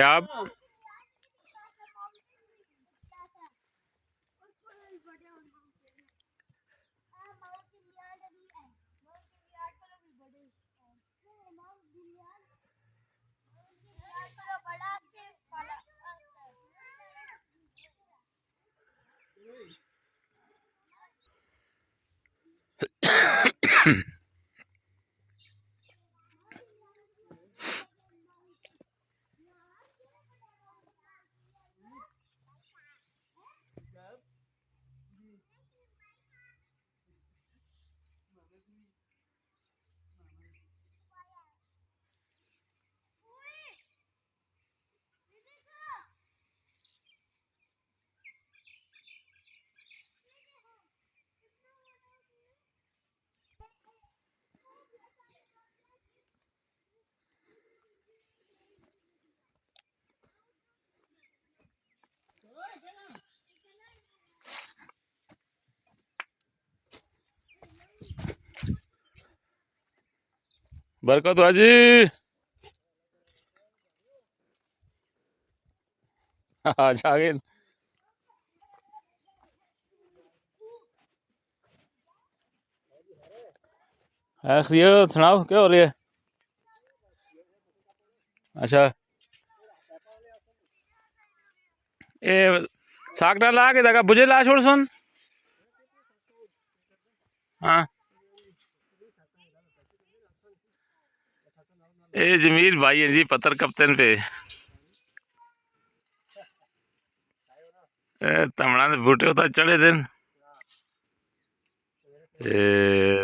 आप बरकत हाजी आज आ गए। खैरियत सुनाओ क्या हो रही है? अच्छा ए साग ना ला के दगा बुझे ला छोड़ सुन। हाँ ए जमीर भाई है जी पत्थर कप्तान पे तमड़ा दे बूटे उता चढ़े दिन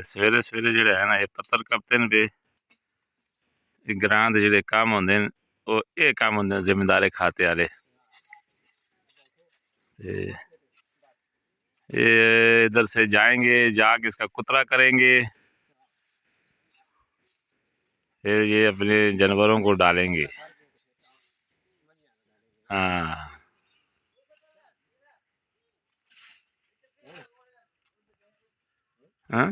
सवेरे सवेरे जेड़ा है ना ये पत्थर कप्तान पे ग्रां दे जेड़े काम होंदे न वो ये काम होंदे जिम्मेदारे खाते आले। ये इधर से जाएंगे जाके इसका कुतरा करेंगे फिर ये अपने जानवरों को डालेंगे। हाँ हाँ